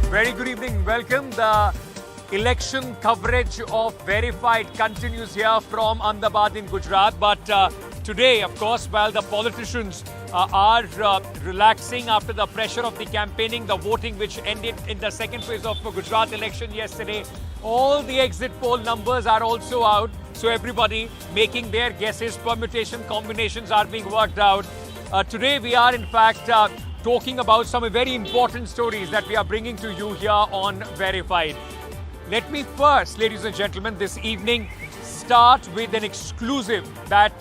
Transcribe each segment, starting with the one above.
Very good evening. Welcome. The election coverage of Verified continues here from Ahmedabad in Gujarat. But today, of course, while the politicians are relaxing after the pressure of the campaigning, the voting which ended in the second phase of the Gujarat election yesterday, all the exit poll numbers are also out. So everybody making their guesses, permutation combinations are being worked out. Today we are in fact talking about some very important stories that we are bringing to you here on Verified. Let me first, ladies and gentlemen, this evening start with an exclusive that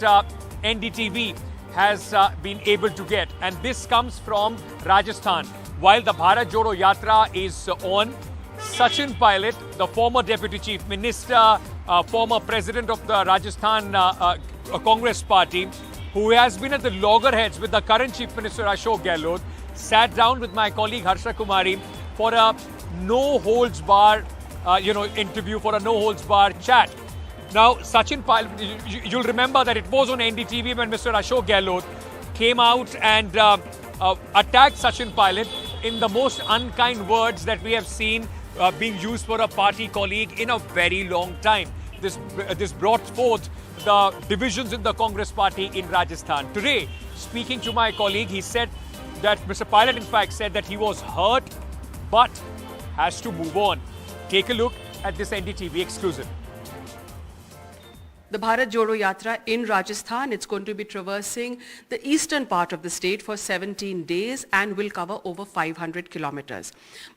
NDTV has been able to get, and this comes from Rajasthan. While the Bharat Jodo Yatra is on, Sachin Pilot, the former Deputy Chief Minister, former President of the Rajasthan Congress Party, who has been at the loggerheads with the current Chief Minister Ashok Gehlot, sat down with my colleague Harsha Kumari for a no-holds-bar interview, for a no-holds-bar chat. Now, Sachin Pilot, you'll remember that it was on NDTV when Mr. Ashok Gehlot came out and attacked Sachin Pilot in the most unkind words that we have seen being used for a party colleague in a very long time. This brought forth the divisions in the Congress party in Rajasthan. Today, speaking to my colleague, he said that Mr. Pilot in fact said that he was hurt but has to move on. Take a look at this NDTV exclusive. The Bharat Jodo Yatra in Rajasthan, it's going to be traversing the eastern part of the state for 17 days and will cover over 500 kilometers.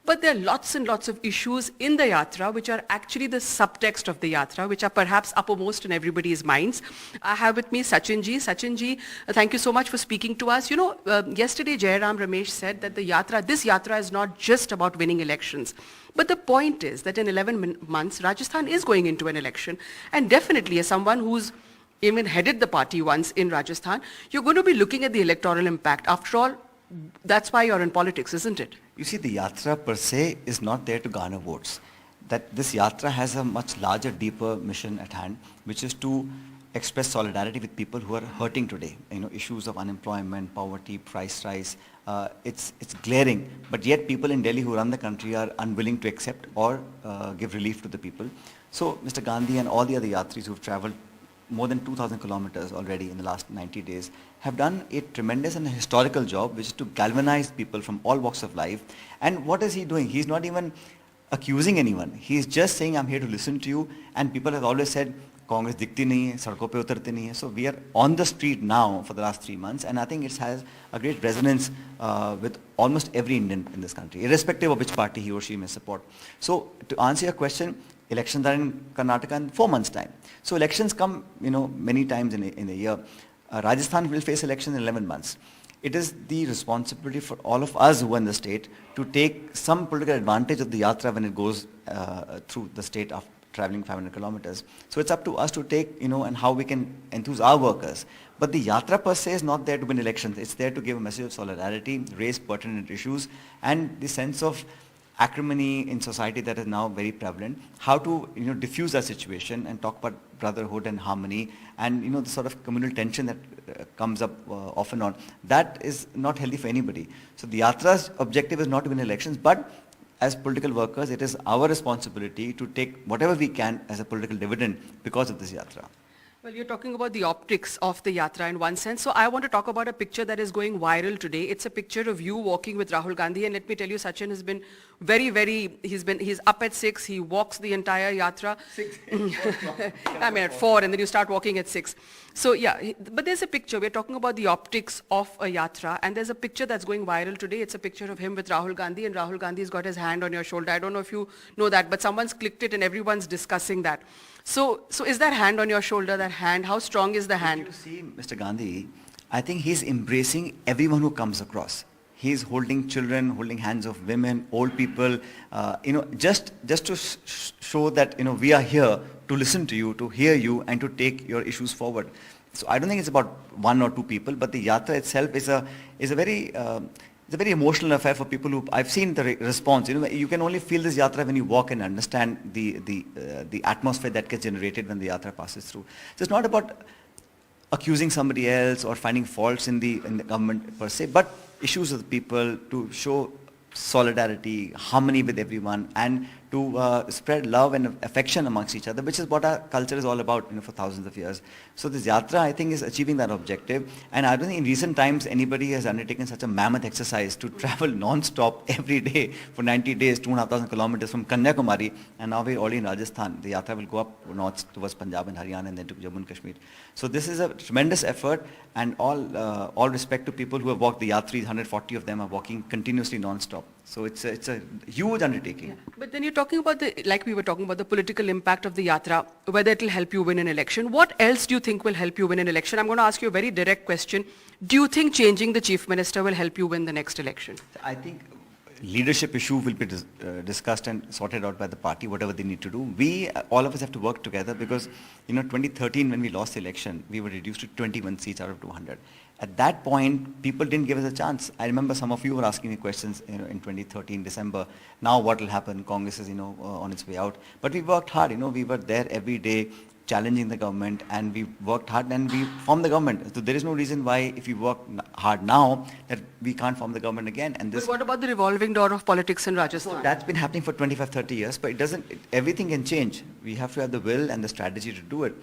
But there are lots and lots of issues in the Yatra which are actually the subtext of the Yatra, which are perhaps uppermost in everybody's minds. I have with me Sachin ji. Sachin ji, thank you so much for speaking to us. Yesterday Jairam Ramesh said that this Yatra is not just about winning elections. But the point is that in 11 months, Rajasthan is going into an election. And definitely, as someone who's even headed the party once in Rajasthan, you're going to be looking at the electoral impact. After all, that's why you're in politics, isn't it? You see, the Yatra per se is not there to garner votes. That this Yatra has a much larger, deeper mission at hand, which is to express solidarity with people who are hurting today. Issues of unemployment, poverty, price rise. It's glaring, but yet people in Delhi who run the country are unwilling to accept or give relief to the people. So Mr. Gandhi and all the other yatris who've traveled more than 2,000 kilometers already in the last 90 days have done a tremendous and historical job, which is to galvanize people from all walks of life. And what is he doing? He's not even accusing anyone. He's just saying, I'm here to listen to you. And people have always said, Congress dikti nahi hai, sadko pe utarte nahi hai. So we are on the street now for the last 3 months, and I think it has a great resonance with almost every Indian in this country, irrespective of which party he or she may support. So to answer your question, elections are in Karnataka in 4 months' time. So elections come, many times in a year. Rajasthan will face elections in 11 months. It is the responsibility for all of us who are in the state to take some political advantage of the Yatra when it goes through the state after traveling 500 kilometers. So it's up to us to take, and how we can enthuse our workers. But the Yatra per se is not there to win elections. It's there to give a message of solidarity, raise pertinent issues, and the sense of acrimony in society that is now very prevalent. How to, diffuse that situation and talk about brotherhood and harmony and, the sort of communal tension that comes up off and on. That is not healthy for anybody. So the Yatra's objective is not to win elections, but as political workers, it is our responsibility to take whatever we can as a political dividend because of this Yatra. Well, you're talking about the optics of the Yatra in one sense. So I want to talk about a picture that is going viral today. It's a picture of you walking with Rahul Gandhi. And let me tell you, Sachin has been he's up at 6. He walks the entire Yatra. 6? I mean at 4, and then you start walking at 6. So yeah, but there's a picture. We're talking about the optics of a Yatra. And there's a picture that's going viral today. It's a picture of him with Rahul Gandhi. And Rahul Gandhi's got his hand on your shoulder. I don't know if you know that, but someone's clicked it and everyone's discussing that. So is that hand on your shoulder, that hand, how strong is the hand? If you see Mr. Gandhi, I think he's embracing everyone who comes across. He's holding children, holding hands of women, old people, just to show that, we are here to listen to you, to hear you, and to take your issues forward. So I don't think it's about 1 or 2 people, but the Yatra itself is a very emotional affair for people who, I've seen the response. You can only feel this Yatra when you walk and understand the atmosphere that gets generated when the Yatra passes through. So it's not about accusing somebody else or finding faults in the government per se, but issues of the people, to show solidarity, harmony with everyone, and to spread love and affection amongst each other, which is what our culture is all about, for thousands of years. So this Yatra, I think, is achieving that objective. And I don't think in recent times anybody has undertaken such a mammoth exercise to travel non-stop every day for 90 days, 2,500 kilometers from Kanyakumari, and now we're already in Rajasthan. The Yatra will go up north towards Punjab and Haryana and then to Jammu and Kashmir. So this is a tremendous effort, and all respect to people who have walked the Yatris. 140 of them are walking continuously non-stop. So it's a huge undertaking. Yeah. But then you're talking about like we were talking about the political impact of the Yatra, whether it will help you win an election. What else do you think will help you win an election? I'm going to ask you a very direct question. Do you think changing the chief minister will help you win the next election? I think leadership issue will be discussed and sorted out by the party, whatever they need to do. All of us have to work together because, 2013 when we lost the election, we were reduced to 21 seats out of 200. At that point, people didn't give us a chance. I remember some of you were asking me questions, in 2013, December. Now what will happen? Congress is, on its way out. But we worked hard, we were there every day, challenging the government, and we worked hard and we formed the government. So there is no reason why, if we work hard now, that we can't form the government again. And but what about the revolving door of politics in Rajasthan? So that's been happening for 25, 30 years, but everything can change. We have to have the will and the strategy to do it.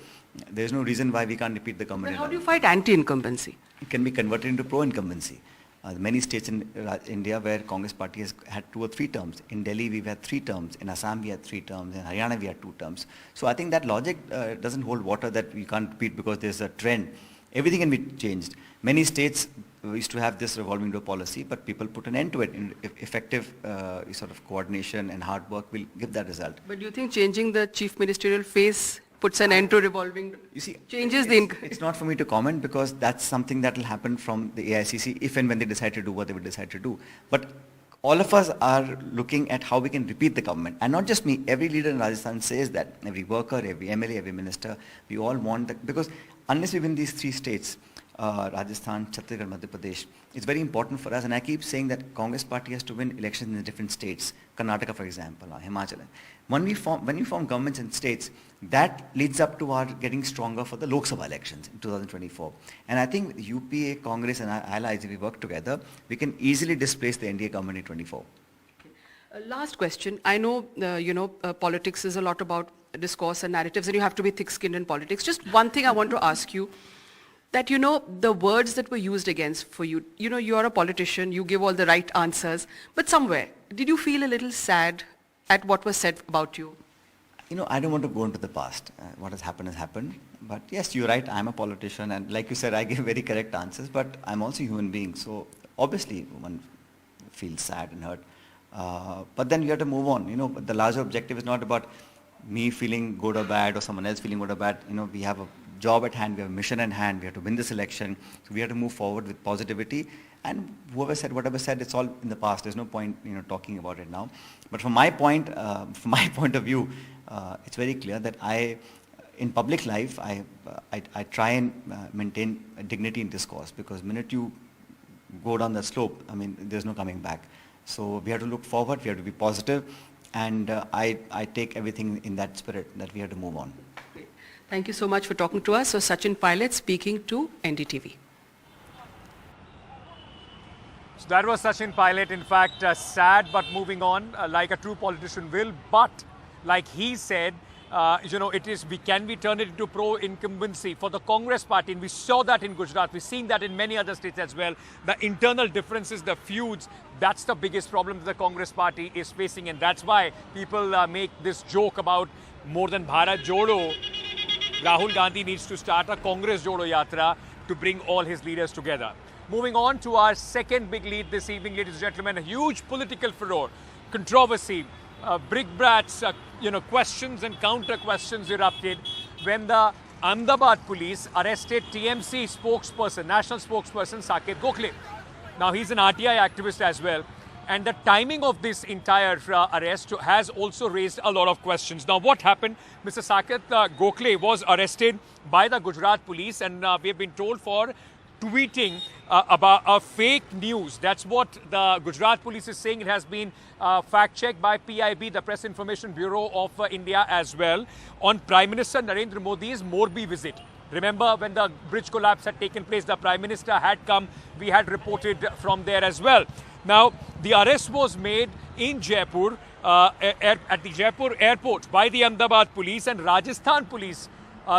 There's no reason why we can't repeat the government. But how do you fight anti-incumbency? It can be converted into pro-incumbency. Many states in India where Congress party has had 2 or 3 terms. In Delhi we've had 3 terms. In Assam we had 3 terms. In Haryana we had 2 terms. So I think that logic doesn't hold water, that we can't repeat because there's a trend. Everything can be changed. Many states used to have this revolving door policy, but people put an end to it. Effective sort of coordination and hard work will give that result. But do you think changing the chief ministerial face puts an end to revolving, changes it's not for me to comment, because that's something that will happen from the AICC if and when they decide to do what they will decide to do. But all of us are looking at how we can repeat the government. And not just me, every leader in Rajasthan says that. Every worker, every MLA, every minister, we all want that. Because unless we win these 3 states, Rajasthan, Chhattisgarh, Madhya Pradesh, it's very important for us. And I keep saying that Congress party has to win elections in the different states. Karnataka, for example, or Himachal. When we form governments in states, that leads up to our getting stronger for the Lok Sabha elections in 2024. And I think UPA, Congress and our allies, if we work together, we can easily displace the NDA government in 24. Last question. I know, politics is a lot about discourse and narratives, and you have to be thick-skinned in politics. Just one thing I want to ask you, that, the words that were used against for you, you're a politician, you give all the right answers, but somewhere, did you feel a little sad at what was said about you? I don't want to go into the past. What has happened. But yes, you're right, I'm a politician, and like you said, I give very correct answers, but I'm also a human being, so obviously one feels sad and hurt. But then you have to move on. The larger objective is not about me feeling good or bad or someone else feeling good or bad. We have a job at hand, we have a mission at hand, we have to win this election, so we have to move forward with positivity. And whoever said whatever said, it's all in the past. There's no point, talking about it now. But from my point of view, it's very clear that in public life, I try and maintain dignity in discourse, because the minute you go down the slope, there's no coming back. So we have to look forward, we have to be positive, and I take everything in that spirit, that we have to move on. Thank you so much for talking to us. So Sachin Pilot speaking to NDTV. So that was Sachin Pilot, in fact, sad but moving on, like a true politician will. But like he said, can we turn it into pro-incumbency for the Congress party? And we saw that in Gujarat. We've seen that in many other states as well. The internal differences, the feuds, that's the biggest problem that the Congress party is facing. And that's why people make this joke about more than Bharat Jodo. Rahul Gandhi needs to start a Congress Jodo Yatra to bring all his leaders together. Moving on to our second big lead this evening, ladies and gentlemen, a huge political furore, controversy, brickbats, questions and counter questions erupted when the Ahmedabad police arrested TMC spokesperson, national spokesperson Saket Gokhale. Now he's an RTI activist as well. And the timing of this entire arrest has also raised a lot of questions. Now, what happened? Mr. Saket Gokhale was arrested by the Gujarat police, and we have been told for tweeting about a fake news. That's what the Gujarat police is saying. It has been fact-checked by PIB, the Press Information Bureau of India as well, on Prime Minister Narendra Modi's Morbi visit. Remember, when the bridge collapse had taken place, the Prime Minister had come. We had reported from there as well. Now, the arrest was made in Jaipur, at the Jaipur airport by the Ahmedabad police, and Rajasthan police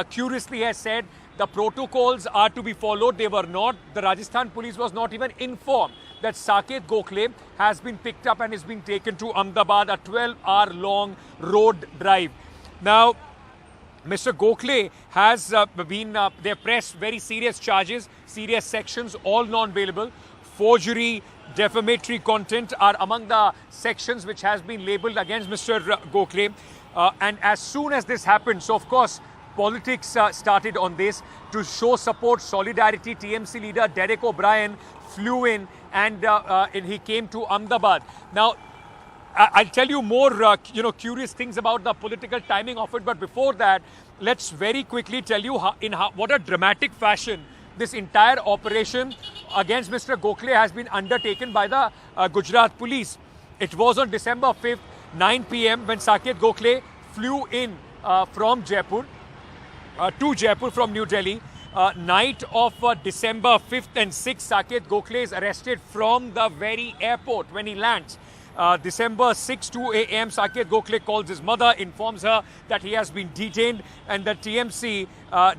curiously has said the protocols are to be followed. They were not. The Rajasthan police was not even informed that Saket Gokhale has been picked up and is being taken to Ahmedabad, a 12-hour long road drive. Now, Mr. Gokhale has they pressed very serious charges, serious sections, all non-bailable. Forgery, defamatory content are among the sections which has been labelled against Mr. Gokhale. And as soon as this happened, so of course, politics started on this to show support, solidarity. TMC leader Derek O'Brien flew in and he came to Ahmedabad. Now, I'll tell you more, curious things about the political timing of it. But before that, let's very quickly tell you what a dramatic fashion this entire operation against Mr. Gokhale has been undertaken by the Gujarat police. It was on December 5th, 9 p.m. when Saket Gokhale flew in from Jaipur to Jaipur from New Delhi. Night of December 5th and 6th, Saket Gokhale is arrested from the very airport when he lands. December 6, 2 a.m., Saket Gokhale calls his mother, informs her that he has been detained, and the TMC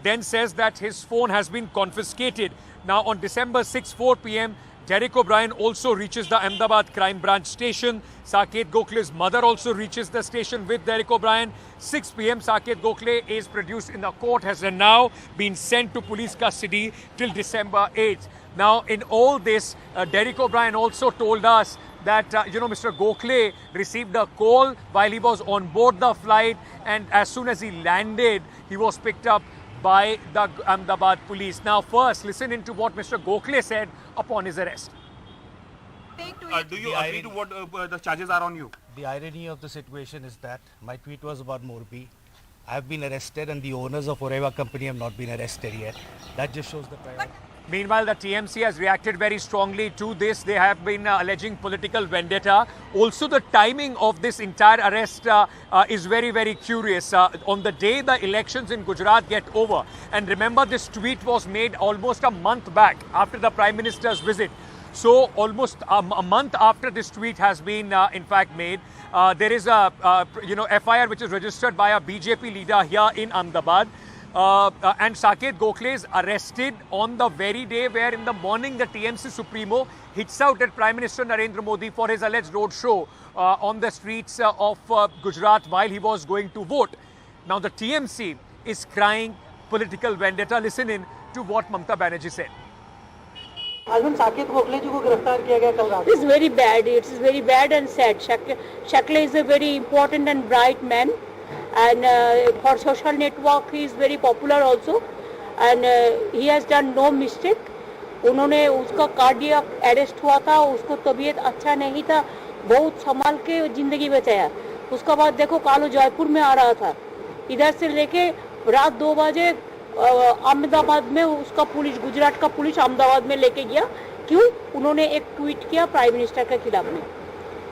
then says that his phone has been confiscated. Now, on December 6, 4 p.m., Derek O'Brien also reaches the Ahmedabad Crime Branch station. Saket Gokhale's mother also reaches the station with Derek O'Brien. 6 p.m. Saket Gokhale is produced in the court, has now been sent to police custody till December 8th. Now, in all this, Derek O'Brien also told us that, Mr. Gokhale received a call while he was on board the flight, and as soon as he landed, he was picked up by the Ahmedabad police. Now, first, listen into what Mr. Gokhale said upon his arrest. Do you agree to what the charges are on you? The irony of the situation is that my tweet was about Morbi. I have been arrested and the owners of Oreva company have not been arrested yet. That just shows the priority. Meanwhile, the TMC has reacted very strongly to this. They have been alleging political vendetta. Also, the timing of this entire arrest is very, very curious. On the day the elections in Gujarat get over, and remember this tweet was made almost a month back after the Prime Minister's visit. So, almost a month after this tweet has been, in fact, made, there is a, FIR which is registered by a BJP leader here in Ahmedabad. And Saket Gokhale is arrested on the very day where in the morning the TMC Supremo hits out at Prime Minister Narendra Modi for his alleged roadshow on the streets of Gujarat while he was going to vote. Now the TMC is crying political vendetta. Listen in to what Mamata Banerjee said. It's very bad. It is very bad and sad. Shakla is a very important and bright man. And for social network he is very popular also, and he has done no mistake. उन्होंने उसका cardiac arrest हुआ था, उसको तबीयत अच्छा नहीं था, बहुत संभाल के जिंदगी बचाया. उसका बाद देखो कालो जयपुर में आ रहा था, इधर से लेके रात 2 बजे अहमदाबाद में उसका पुलिस, गुजरात का पुलिस अहमदाबाद में लेके गया. क्यों? उन्होंने एक ट्वीट किया प्राइम मिनिस्टर के खिलाफ में.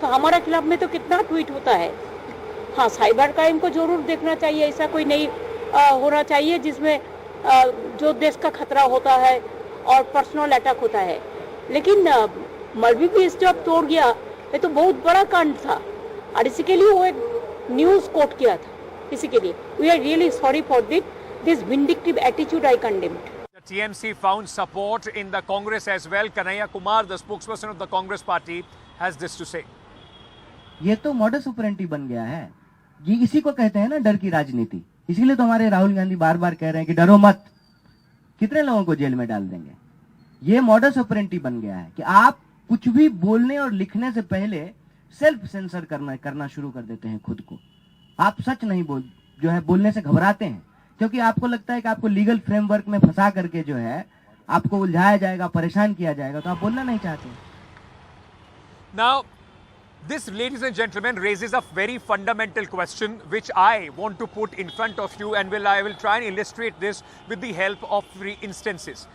तो हमारा खिलाफ में तो कितना ट्वीट होता है. हाँ, साइबर क्राइम को जरूर देखना चाहिए. ऐसा कोई नहीं होना चाहिए जिसमें जो देश का खतरा होता है और पर्सनल अटैक होता है. लेकिन मौलवी ब्रिज जब तोड़ गया, ये तो बहुत बड़ा कांड था और इसी के लिए वो एक न्यूज कोट किया था. इसी के लिए we are really sorry for this vindictive attitude. I condemn it. The TMC found support in the Congress as well. Kanhaiya Kumar, the spokesperson of the Congress party, has this to say. ये तो modus operandi बन गया है. ये इसी को कहते हैं ना डर की राजनीति. इसीलिए तो हमारे राहुल गांधी बार बार कह रहे हैं कि डरो मत. कितने लोगों को जेल में डाल देंगे. ये मॉडस ऑपरेंडी बन गया है कि आप कुछ भी बोलने और लिखने से पहले सेल्फ सेंसर करना शुरू कर देते हैं खुद को. आप सच नहीं बोलने से घबराते हैं क्योंकि आपको लगता है कि आपको लीगल फ्रेमवर्क में फंसा करके जो है आपको उलझाया जाएगा, परेशान किया जाएगा, तो आप बोलना नहीं चाहते. Now, this, ladies and gentlemen, raises a very fundamental question which I want to put in front of you, and I will try and illustrate this with the help of 3 instances.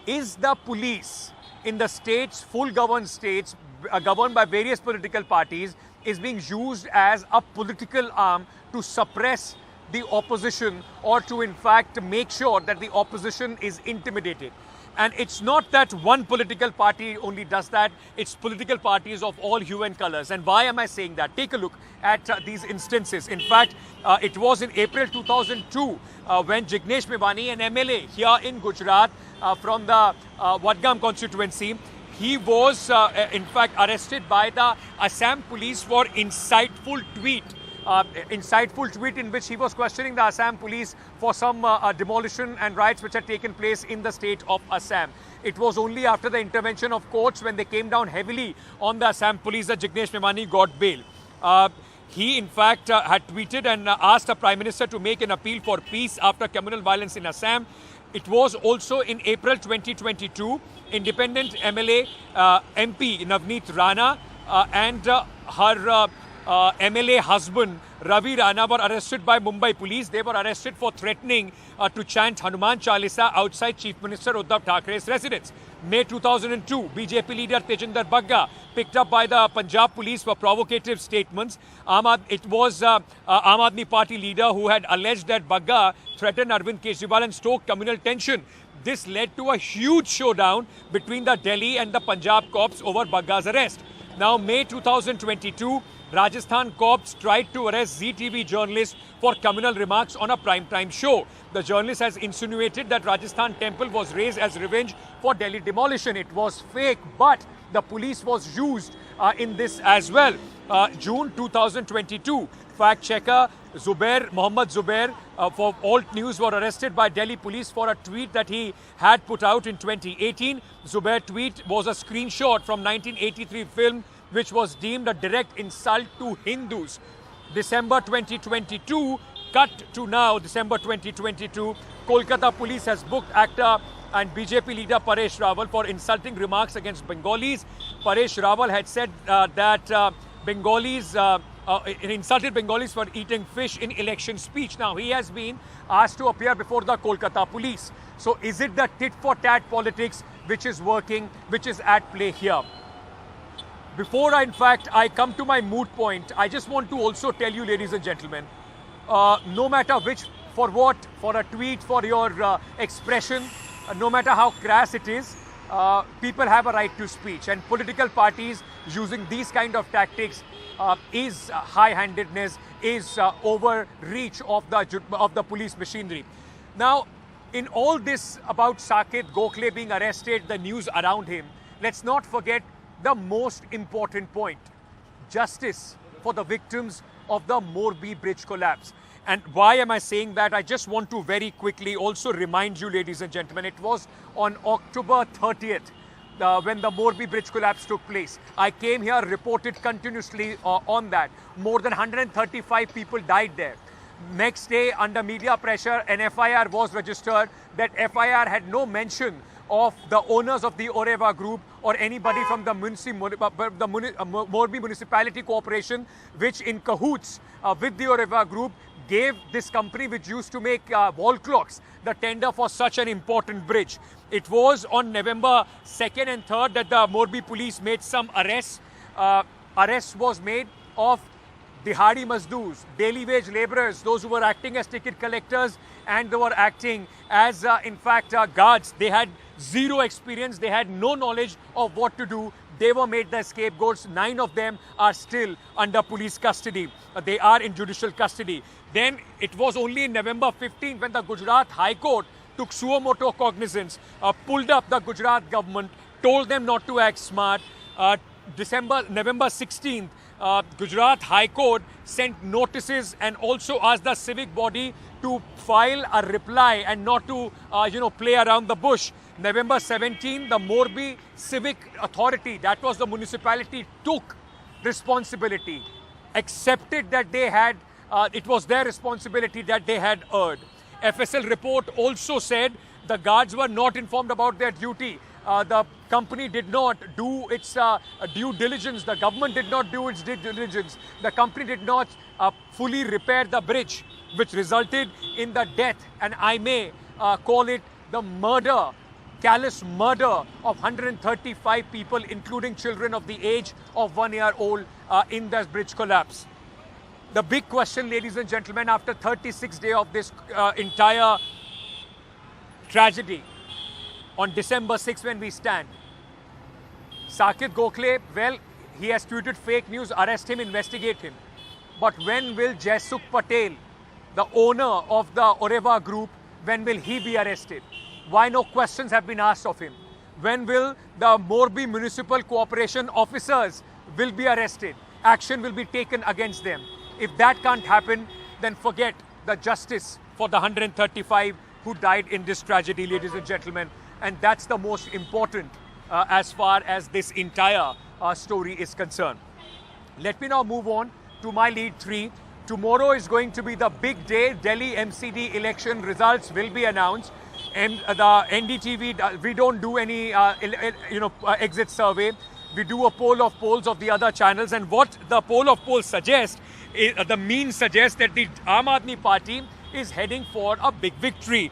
Is the police in the states, full governed states, governed by various political parties, is being used as a political arm to suppress the opposition or to in fact make sure that the opposition is intimidated? And it's not that one political party only does that, it's political parties of all hue and colors. And why am I saying that? Take a look at these instances. In fact, it was in April 2002 when Jignesh Mevani, an MLA here in Gujarat from the Vadgam constituency, he was in fact arrested by the Assam police for insightful tweet in which he was questioning the Assam police for some demolition and riots which had taken place in the state of Assam. It was only after the intervention of courts when they came down heavily on the Assam police that Jignesh Mevani got bail. He in fact had tweeted and asked the Prime Minister to make an appeal for peace after communal violence in Assam. It was also in April 2022, independent MLA MP Navneet Rana and her MLA husband Ravi Rana were arrested by Mumbai police. They were arrested for threatening to chant Hanuman Chalisa outside Chief Minister Uddhav Thackeray's residence. May 2002, BJP leader Tejinder Bagga picked up by the Punjab police for provocative statements. It was Aam Aadmi Party leader who had alleged that Bagga threatened Arvind Kejriwal and stoked communal tension. This led to a huge showdown between the Delhi and the Punjab cops over Bagga's arrest. Now, May 2022, Rajasthan cops tried to arrest Zee TV journalist for communal remarks on a primetime show. The journalist has insinuated that Rajasthan temple was raised as revenge for Delhi demolition. It was fake, but the police was used in this as well. June 2022, fact checker Mohammed Zubair for Alt News were arrested by Delhi police for a tweet that he had put out in 2018. Zubair tweet was a screenshot from 1983 film which was deemed a direct insult to Hindus. December 2022, cut to now, December 2022, Kolkata police has booked actor and BJP leader Paresh Rawal for insulting remarks against Bengalis. Paresh Rawal had said that Bengalis insulted Bengalis for eating fish in election speech. Now, he has been asked to appear before the Kolkata police. So, is it the tit-for-tat politics which is working, which is at play here? Before, in fact, I come to my moot point, I just want to also tell you, ladies and gentlemen, no matter which, for what, for a tweet, for your expression, no matter how crass it is, people have a right to speech. And political parties using these kind of tactics is high-handedness, is overreach of the police machinery. Now, in all this about Saket Gokhale being arrested, the news around him, let's not forget the most important point: justice for the victims of the Morbi Bridge collapse. And why am I saying that? I just want to very quickly also remind you, ladies and gentlemen, it was on October 30th when the Morbi Bridge collapse took place. I came here, reported continuously on that. More than 135 people died there. Next day, under media pressure, an FIR was registered. That FIR had no mention of the owners of the Oreva Group or anybody from the Morbi Municipality Corporation, which in cahoots with the Oreva Group gave this company which used to make wall clocks the tender for such an important bridge. It was on November 2nd and 3rd that the Morbi police made some arrests. Arrests was made of Dihadi Mazdoors, daily wage laborers, those who were acting as ticket collectors and they were acting as, in fact, guards. They had zero experience. They had no knowledge of what to do. They were made the scapegoats. 9 of them are still under police custody. They are in judicial custody. Then it was only in November 15th when the Gujarat High Court took suo motu cognizance, pulled up the Gujarat government, told them not to act smart. November 16th, Gujarat High Court sent notices and also asked the civic body to file a reply and not to, play around the bush. November 17, the Morbi Civic Authority, that was the municipality, took responsibility, accepted that they had, it was their responsibility that they had erred. FSL report also said the guards were not informed about their duty. The company did not do its due diligence. The government did not do its due diligence. The company did not fully repair the bridge, which resulted in the death, and I may call it the murder, callous murder of 135 people, including children of the age of 1 year old in the bridge collapse. The big question, ladies and gentlemen, after 36 days of this entire tragedy, on December 6 when we stand. Saket Gokhale, well, he has tweeted fake news, arrest him, investigate him. But when will Jaisukh Patel, the owner of the Oreva group, when will he be arrested? Why no questions have been asked of him? When will the Morbi Municipal Corporation officers will be arrested? Action will be taken against them. If that can't happen, then forget the justice for the 135 who died in this tragedy, ladies and gentlemen. And that's the most important as far as this entire story is concerned. Let me now move on to my lead 3. Tomorrow is going to be the big day. Delhi MCD election results will be announced. And the NDTV, we don't do any exit survey. We do a poll of polls of the other channels, and what the poll of polls suggests, the mean suggests that the Aam Aadmi Party is heading for a big victory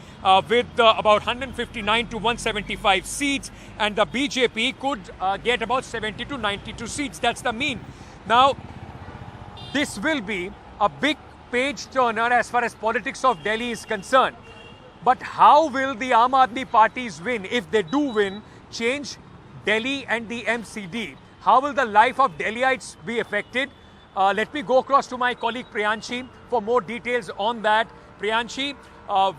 with about 159 to 175 seats, and the BJP could get about 70 to 92 seats. That's the mean. Now, this will be a big page turner as far as politics of Delhi is concerned. But how will the Aam Aadmi parties win? If they do win, change Delhi and the MCD. How will the life of Delhiites be affected? Let me go across to my colleague Priyanshi for more details on that. Priyanshi,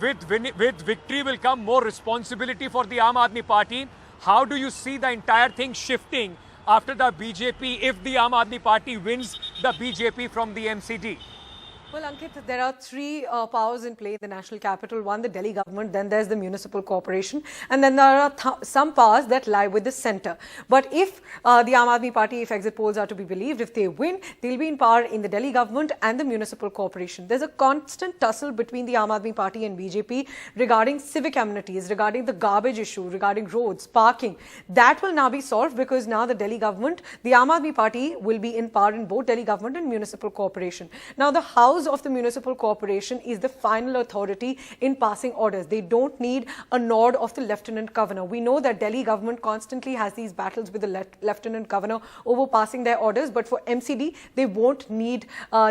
with victory will come more responsibility for the Aam Aadmi Party. How do you see the entire thing shifting after the BJP, if the Aam Aadmi Party wins the BJP from the MCD? Well, Ankit, there are 3 powers in play in the national capital. One, the Delhi government, then there's the municipal corporation, and then there are some powers that lie with the centre. But if the Aam Aadmi Party, if exit polls are to be believed, if they win, they'll be in power in the Delhi government and the municipal corporation. There's a constant tussle between the Aam Aadmi Party and BJP regarding civic amenities, regarding the garbage issue, regarding roads, parking. That will now be solved because now the Delhi government, the Aam Aadmi Party will be in power in both Delhi government and municipal corporation. Now, the House of the municipal corporation is the final authority in passing orders. They don't need a nod of the lieutenant governor. We know that Delhi government constantly has these battles with the lieutenant governor over passing their orders, but for MCD, they won't need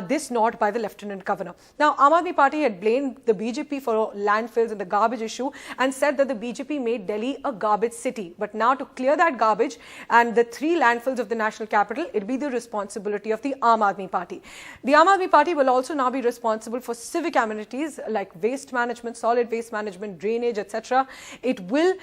this nod by the lieutenant governor. Now, Aam Aadmi Party had blamed the BJP for landfills and the garbage issue and said that the BJP made Delhi a garbage city. But now to clear that garbage and the 3 landfills of the national capital, it'll be the responsibility of the Aam Aadmi Party. The Aam Aadmi Party will also now be responsible for civic amenities like waste management, solid waste management, drainage, etc. It will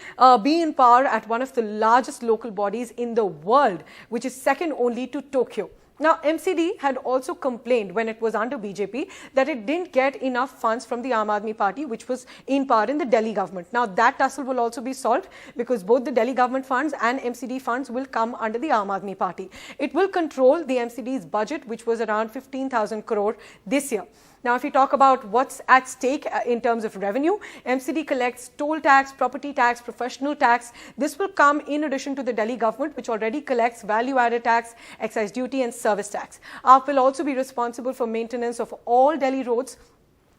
be in power at one of the largest local bodies in the world, which is second only to Tokyo. Now, MCD had also complained when it was under BJP that it didn't get enough funds from the Aam Aadmi Party, which was in power in the Delhi government. Now, that tussle will also be solved because both the Delhi government funds and MCD funds will come under the Aam Aadmi Party. It will control the MCD's budget, which was around 15,000 crore this year. Now, if we talk about what's at stake in terms of revenue, MCD collects toll tax, property tax, professional tax. This will come in addition to the Delhi government, which already collects value-added tax, excise duty and service tax. AAP will also be responsible for maintenance of all Delhi roads,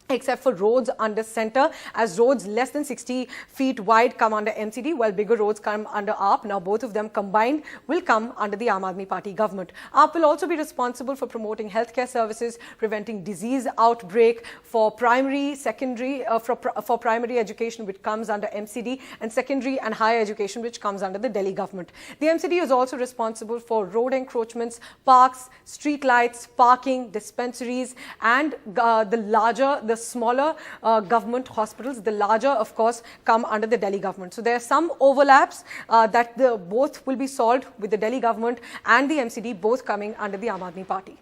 except for roads under centre, as roads less than 60 feet wide come under MCD, while bigger roads come under AAP. Now, both of them combined will come under the Aam Aadmi Party government. AAP will also be responsible for promoting healthcare services, preventing disease outbreak, for primary, secondary, for primary education, which comes under MCD, and secondary and higher education, which comes under the Delhi government. The MCD is also responsible for road encroachments, parks, street lights, parking, dispensaries, and the smaller government hospitals. The larger, of course, come under the Delhi government. So there are some overlaps that both will be solved with the Delhi government and the MCD both coming under the Aam Aadmi Party.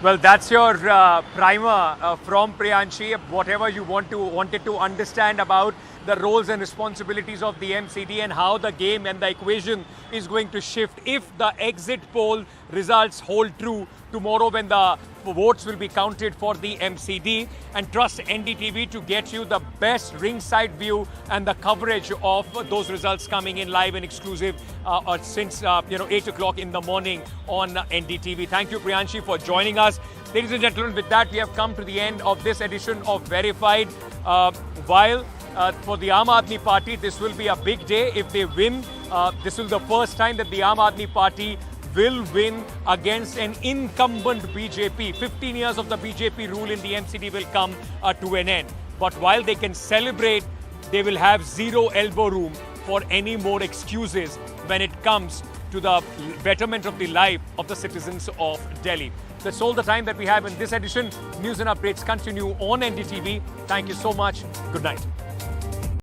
Well, that's your primer from Priyanshi. Whatever you wanted to understand about the roles and responsibilities of the MCD and how the game and the equation is going to shift if the exit poll results hold true tomorrow when the votes will be counted for the MCD. And trust NDTV to get you the best ringside view and the coverage of those results coming in live and exclusive since 8 o'clock in the morning on NDTV. Thank you, Priyanshi, for joining us. Ladies and gentlemen, with that, we have come to the end of this edition of Verified. While for the Aam Aadmi Party, this will be a big day. If they win, this will be the first time that the Aam Aadmi Party will win against an incumbent BJP. 15 years of the BJP rule in the MCD will come to an end. But while they can celebrate, they will have zero elbow room for any more excuses when it comes to the betterment of the life of the citizens of Delhi. That's all the time that we have in this edition. News and updates continue on NDTV. Thank you so much. Good night.